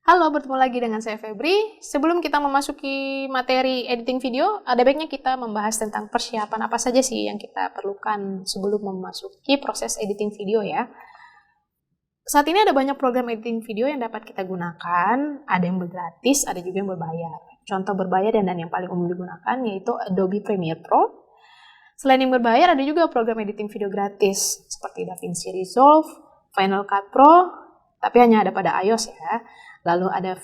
Halo, bertemu lagi dengan saya Febri. Sebelum kita memasuki materi editing video, ada baiknya kita membahas tentang persiapan apa saja sih yang kita perlukan sebelum memasuki proses editing video ya. Saat ini ada banyak program editing video yang dapat kita gunakan, ada yang bergratis, ada juga yang berbayar. Contoh berbayar dan yang paling umum digunakan yaitu Adobe Premiere Pro. Selain yang berbayar, ada juga program editing video gratis seperti DaVinci Resolve, Final Cut Pro, tapi hanya ada pada iOS ya. Lalu ada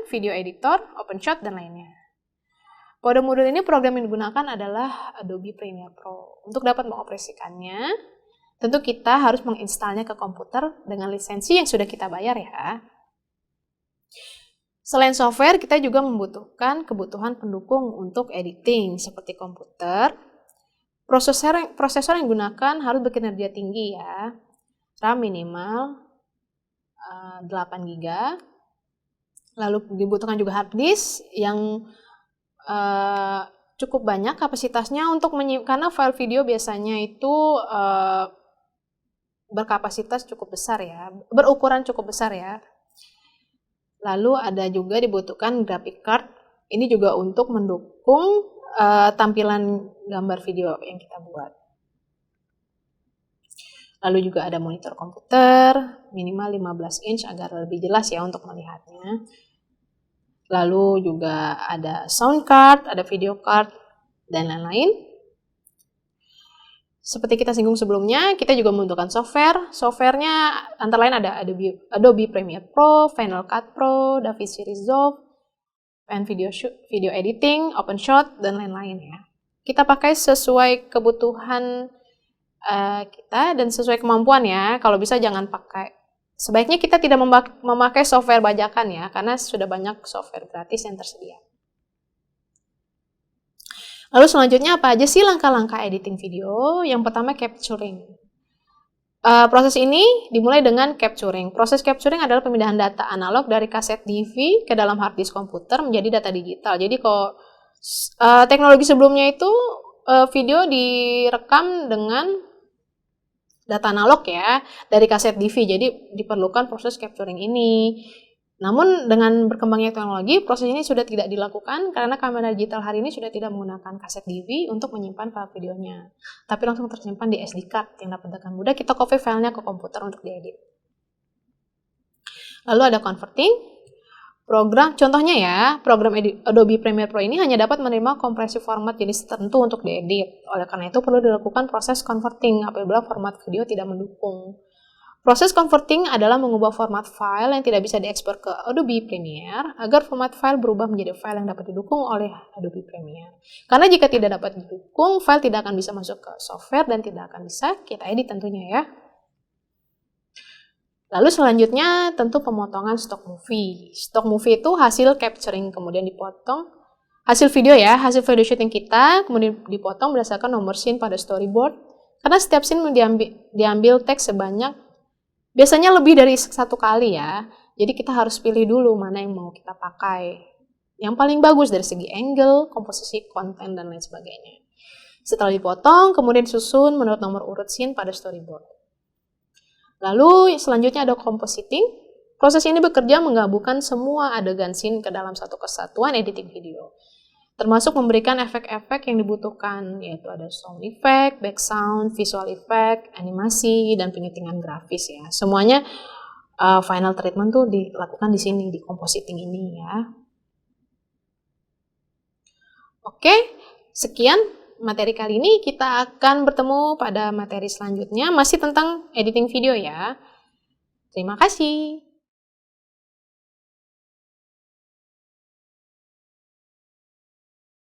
video editor, OpenShot, dan lainnya. Pada modul ini program yang digunakan adalah Adobe Premiere Pro. Untuk dapat mengoperasikannya, tentu kita harus menginstalnya ke komputer dengan lisensi yang sudah kita bayar ya. Selain software, kita juga membutuhkan kebutuhan pendukung untuk editing seperti komputer. Prosesor yang digunakan harus berkinerja tinggi ya. RAM minimal 8 GB. Lalu dibutuhkan juga hard disk yang cukup banyak kapasitasnya untuk karena file video biasanya itu berkapasitas cukup besar ya, berukuran cukup besar ya. Lalu ada juga dibutuhkan graphic card. Ini juga untuk mendukung tampilan gambar video yang kita buat. Lalu juga ada monitor komputer, minimal 15 inch agar lebih jelas ya untuk melihatnya. Lalu juga ada sound card, ada video card, dan lain-lain. Seperti kita singgung sebelumnya, kita juga membutuhkan software. Softwarenya antara lain ada Adobe Premiere Pro, Final Cut Pro, DaVinci Resolve, and video editing, OpenShot, dan lain-lain ya. Kita pakai sesuai kebutuhan kita dan sesuai kemampuan ya. Kalau bisa jangan pakai, sebaiknya kita tidak memakai software bajakan ya, karena sudah banyak software gratis yang tersedia. Lalu selanjutnya apa aja sih langkah-langkah editing video? Yang pertama capturing. Proses ini dimulai dengan capturing. Proses capturing adalah pemindahan data analog dari kaset DV ke dalam hard disk komputer menjadi data digital. Jadi kalau teknologi sebelumnya itu video direkam dengan data analog ya, dari kaset DV, jadi diperlukan proses capturing ini. Namun dengan berkembangnya teknologi, proses ini sudah tidak dilakukan karena kamera digital hari ini sudah tidak menggunakan kaset DV untuk menyimpan file videonya, tapi langsung tersimpan di SD card yang dapat dengan mudah kita copy filenya ke komputer untuk diedit. Lalu ada converting. Contohnya ya, program Adobe Premiere Pro ini hanya dapat menerima kompresi format jenis tertentu untuk diedit. Oleh karena itu perlu dilakukan proses converting apabila format video tidak mendukung. Proses converting adalah mengubah format file yang tidak bisa diekspor ke Adobe Premiere agar format file berubah menjadi file yang dapat didukung oleh Adobe Premiere. Karena jika tidak dapat didukung, file tidak akan bisa masuk ke software dan tidak akan bisa kita edit tentunya ya. Lalu selanjutnya tentu pemotongan stock movie. Stock movie itu hasil capturing kemudian dipotong. Hasil video ya, hasil video shooting kita kemudian dipotong berdasarkan nomor scene pada storyboard. Karena setiap scene diambil teks sebanyak, biasanya lebih dari satu kali ya. Jadi kita harus pilih dulu mana yang mau kita pakai. Yang paling bagus dari segi angle, komposisi, konten, dan lain sebagainya. Setelah dipotong, kemudian disusun menurut nomor urut scene pada storyboard. Lalu selanjutnya ada compositing. Proses ini bekerja menggabungkan semua adegan scene ke dalam satu kesatuan editing video. Termasuk memberikan efek-efek yang dibutuhkan, yaitu ada sound effect, background, visual effect, animasi, dan penyutingan grafis ya. Semuanya final treatment tuh dilakukan di sini, di compositing ini ya. Oke, sekian materi kali ini. Kita akan bertemu pada materi selanjutnya, masih tentang editing video ya. Terima kasih.